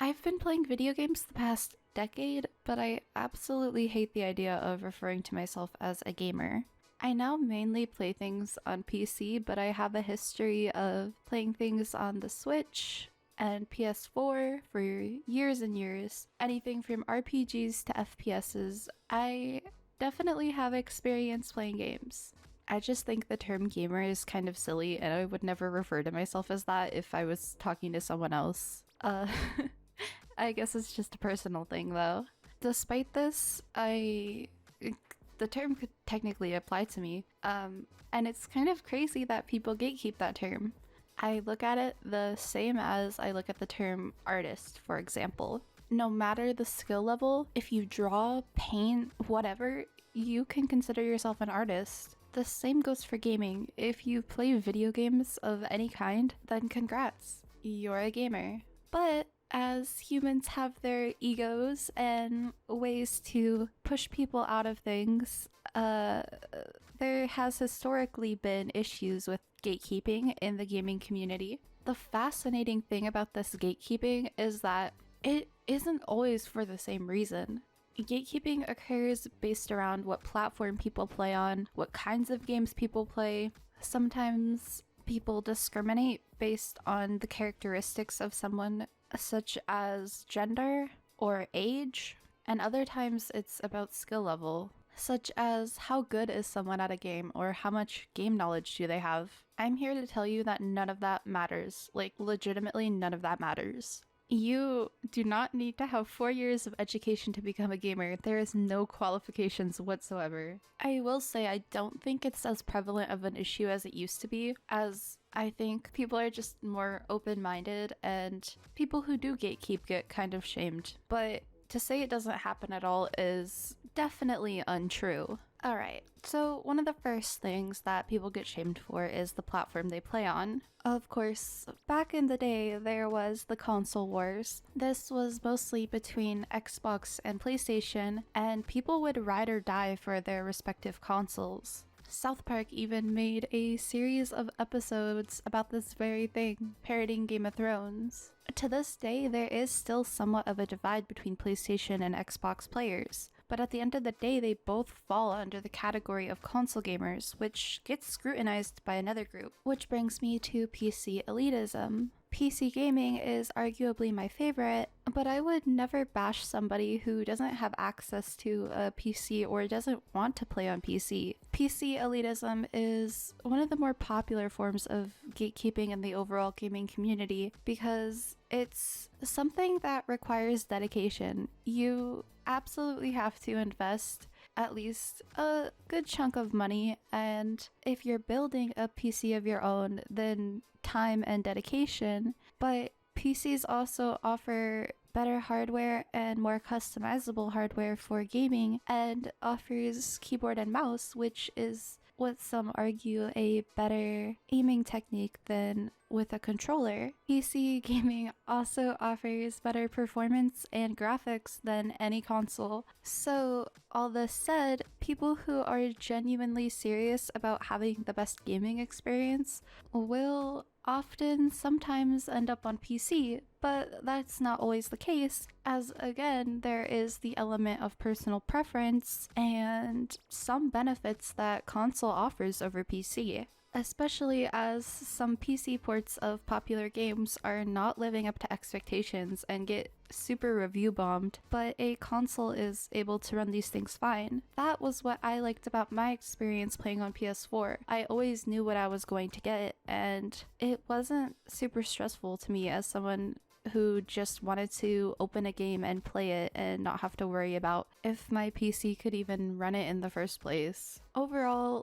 I've been playing video games the past decade, but I absolutely hate the idea of referring to myself as a gamer. I now mainly play things on PC, but I have a history of playing things on the Switch and PS4 for years and years. Anything from RPGs to FPSs. I definitely have experience playing games. I just think the term gamer is kind of silly, and I would never refer to myself as that if I was talking to someone else. I guess it's just a personal thing, though. Despite this, the term could technically apply to me, and it's kind of crazy that people gatekeep that term. I look at it the same as I look at the term artist, for example. No matter the skill level, if you draw, paint, whatever, you can consider yourself an artist. The same goes for gaming. If you play video games of any kind, then congrats, you're a gamer. But as humans have their egos and ways to push people out of things, there has historically been issues with gatekeeping in the gaming community. The fascinating thing about this gatekeeping is that it isn't always for the same reason. Gatekeeping occurs based around what platform people play on, what kinds of games people play. Sometimes people discriminate based on the characteristics of someone, such as gender or age, and other times it's about skill level, such as how good is someone at a game or how much game knowledge do they have. I'm here to tell you that none of that matters. Like, legitimately none of that matters. You do not need to have 4 years of education to become a gamer. There is no qualifications whatsoever. I will say I don't think it's as prevalent of an issue as it used to be, as I think people are just more open-minded and people who do gatekeep get kind of shamed. But to say it doesn't happen at all is definitely untrue. Alright, so one of the first things that people get shamed for is the platform they play on. Of course, back in the day, there was the console wars. This was mostly between Xbox and PlayStation, and people would ride or die for their respective consoles. South Park even made a series of episodes about this very thing, parodying Game of Thrones. To this day, there is still somewhat of a divide between PlayStation and Xbox players, but at the end of the day, they both fall under the category of console gamers, which gets scrutinized by another group. Which brings me to PC elitism. PC gaming is arguably my favorite, but I would never bash somebody who doesn't have access to a PC or doesn't want to play on PC. PC elitism is one of the more popular forms of gatekeeping in the overall gaming community because it's something that requires dedication. You absolutely have to invest at least a good chunk of money, and if you're building a PC of your own, then time and dedication. But PCs also offer better hardware and more customizable hardware for gaming, and offers keyboard and mouse, which is what some argue a better aiming technique than with a controller. PC gaming also offers better performance and graphics than any console. So, all this said, people who are genuinely serious about having the best gaming experience will often sometimes end up on PC, but that's not always the case, as again, there is the element of personal preference and some benefits that console offers over PC. Especially as some PC ports of popular games are not living up to expectations and get super review bombed, but a console is able to run these things fine. That was what I liked about my experience playing on PS4. I always knew what I was going to get, and it wasn't super stressful to me as someone who just wanted to open a game and play it and not have to worry about if my PC could even run it in the first place. Overall,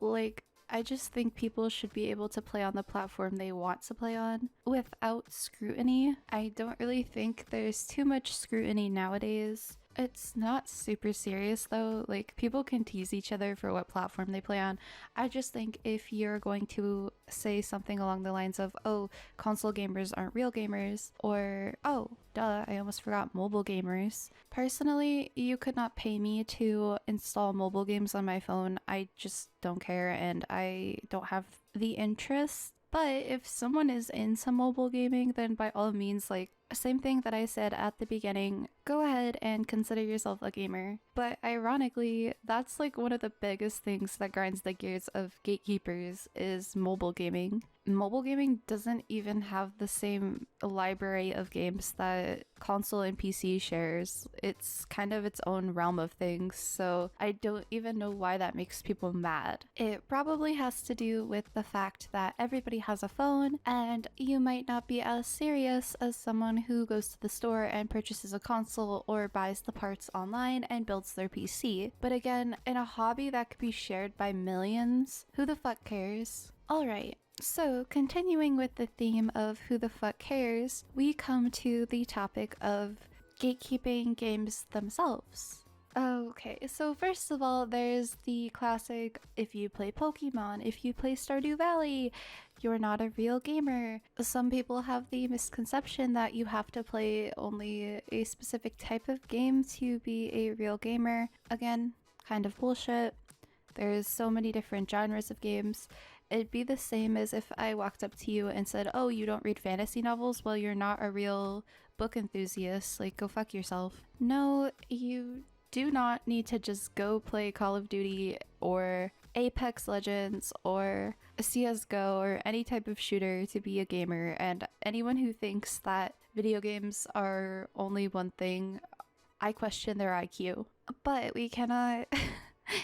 I just think people should be able to play on the platform they want to play on without scrutiny. I don't really think there's too much scrutiny nowadays. It's not super serious though, people can tease each other for what platform they play on. I just think if you're going to say something along the lines of, oh, console gamers aren't real gamers, or, oh, duh, I almost forgot mobile gamers. Personally, you could not pay me to install mobile games on my phone. I just don't care, and I don't have the interest. But if someone is into mobile gaming, then by all means, Same thing that I said at the beginning, go ahead and consider yourself a gamer. But ironically, that's like one of the biggest things that grinds the gears of gatekeepers is mobile gaming. Mobile gaming doesn't even have the same library of games that console and PC shares. It's kind of its own realm of things, so I don't even know why that makes people mad. It probably has to do with the fact that everybody has a phone, and you might not be as serious as someone who goes to the store and purchases a console or buys the parts online and builds their PC. But again, in a hobby that could be shared by millions, who the fuck cares? Alright. So, continuing with the theme of who the fuck cares, we come to the topic of gatekeeping games themselves. Okay, so first of all, there's the classic, if you play Pokemon, if you play Stardew Valley, you're not a real gamer. Some people have the misconception that you have to play only a specific type of game to be a real gamer. Again, kind of bullshit. There's so many different genres of games. It'd be the same as if I walked up to you and said, oh, you don't read fantasy novels? Well, you're not a real book enthusiast. Like, go fuck yourself. No, you do not need to just go play Call of Duty or Apex Legends or CSGO or any type of shooter to be a gamer. And anyone who thinks that video games are only one thing, I question their IQ. But we cannot...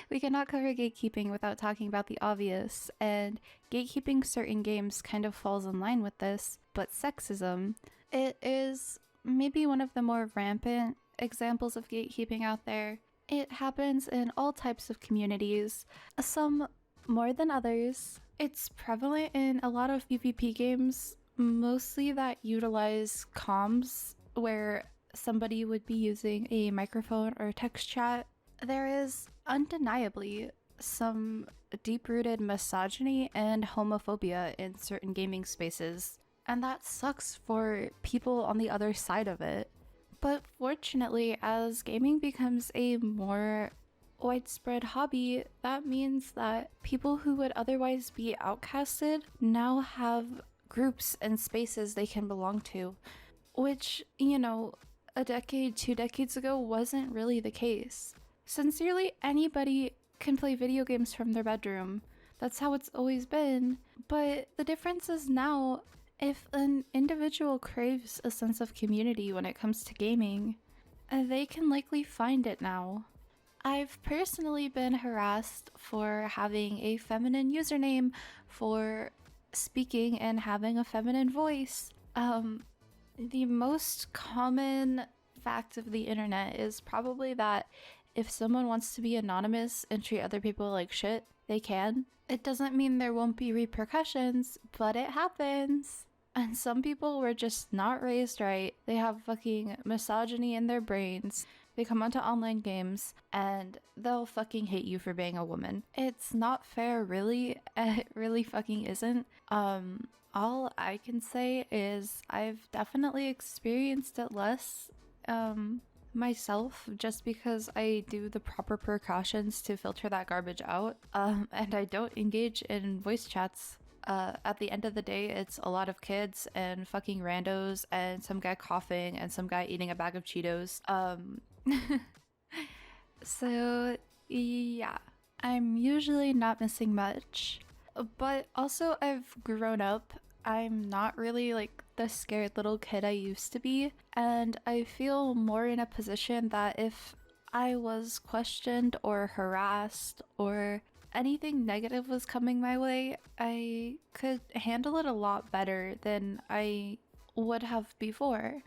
We cannot cover gatekeeping without talking about the obvious, and gatekeeping certain games kind of falls in line with this, but sexism, it is maybe one of the more rampant examples of gatekeeping out there. It happens in all types of communities, some more than others. It's prevalent in a lot of PvP games, mostly that utilize comms, where somebody would be using a microphone or text chat. There is undeniably some deep-rooted misogyny and homophobia in certain gaming spaces, and that sucks for people on the other side of it. But fortunately, as gaming becomes a more widespread hobby, that means that people who would otherwise be outcasted now have groups and spaces they can belong to, which, you know, a decade, 2 decades ago wasn't really the case. Sincerely, anybody can play video games from their bedroom. That's how it's always been. But the difference is now, if an individual craves a sense of community when it comes to gaming, they can likely find it now. I've personally been harassed for having a feminine username, for speaking and having a feminine voice. The most common fact of the internet is probably that if someone wants to be anonymous and treat other people like shit, they can. It doesn't mean there won't be repercussions, but it happens. And some people were just not raised right. They have fucking misogyny in their brains. They come onto online games and they'll fucking hate you for being a woman. It's not fair, really. It really fucking isn't. All I can say is I've definitely experienced it less. Myself, just because I do the proper precautions to filter that garbage out, and I don't engage in voice chats. At the end of the day, it's a lot of kids and fucking randos and some guy coughing and some guy eating a bag of Cheetos. So yeah, I'm usually not missing much, but also I've grown up. I'm not really like the scared little kid I used to be, and I feel more in a position that if I was questioned or harassed or anything negative was coming my way, I could handle it a lot better than I would have before.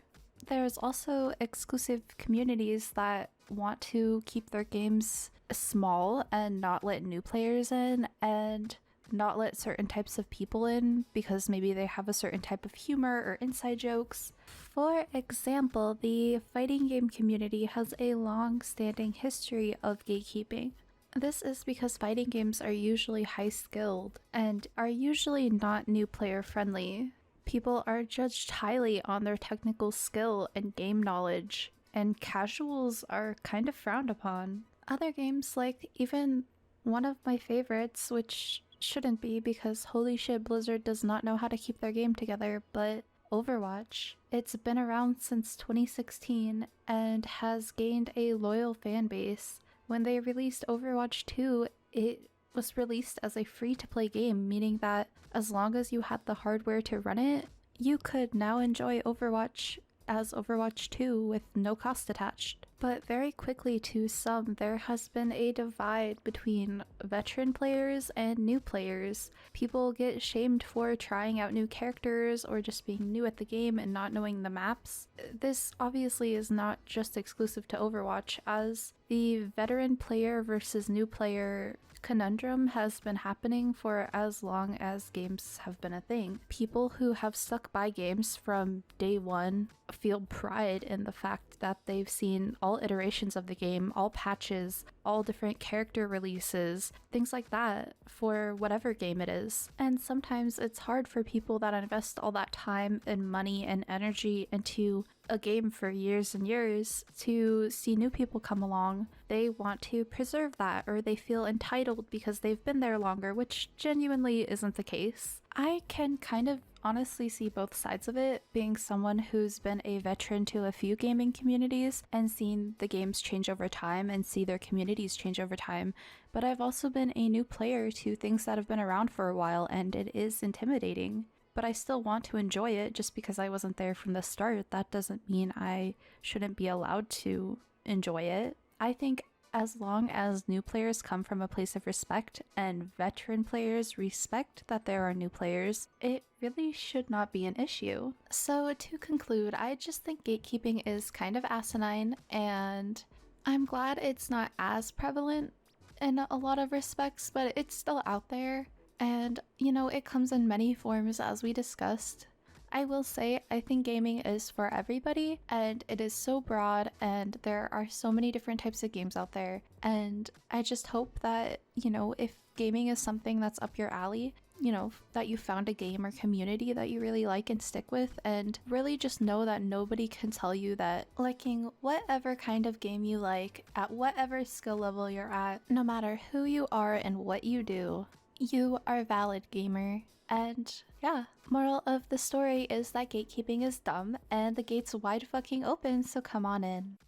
There's also exclusive communities that want to keep their games small and not let new players in, and not let certain types of people in because maybe they have a certain type of humor or inside jokes. For example, the fighting game community has a long-standing history of gatekeeping. This is because fighting games are usually high-skilled and are usually not new player friendly. People are judged highly on their technical skill and game knowledge, and casuals are kind of frowned upon. Other games, like even one of my favorites, which shouldn't be because holy shit, Blizzard does not know how to keep their game together, but Overwatch. It's been around since 2016 and has gained a loyal fan base. When they released Overwatch 2, it was released as a free-to-play game, meaning that as long as you had the hardware to run it, you could now enjoy Overwatch as Overwatch 2 with no cost attached. But very quickly to some, there has been a divide between veteran players and new players. People get shamed for trying out new characters or just being new at the game and not knowing the maps. This obviously is not just exclusive to Overwatch, as the veteran player versus new player conundrum has been happening for as long as games have been a thing. People who have stuck by games from day one feel pride in the fact that they've seen all iterations of the game, all patches, all different character releases, things like that for whatever game it is. And sometimes it's hard for people that invest all that time and money and energy into a game for years and years to see new people come along. They want to preserve that, or they feel entitled because they've been there longer, which genuinely isn't the case. I can kind of honestly see both sides of it, being someone who's been a veteran to a few gaming communities and seen the games change over time and see their communities change over time, but I've also been a new player to things that have been around for a while, and it is intimidating. But I still want to enjoy it. Just because I wasn't there from the start, that doesn't mean I shouldn't be allowed to enjoy it. I think as long as new players come from a place of respect and veteran players respect that there are new players, it really should not be an issue. So to conclude, I just think gatekeeping is kind of asinine, and I'm glad it's not as prevalent in a lot of respects, but it's still out there. And, you know, it comes in many forms, as we discussed. I will say, I think gaming is for everybody, and it is so broad, and there are so many different types of games out there. And I just hope that, you know, if gaming is something that's up your alley, you know, that you found a game or community that you really like and stick with, and really just know that nobody can tell you that liking whatever kind of game you like, at whatever skill level you're at, no matter who you are and what you do, you are valid, gamer. And yeah, moral of the story is that gatekeeping is dumb and the gate's wide fucking open, so come on in.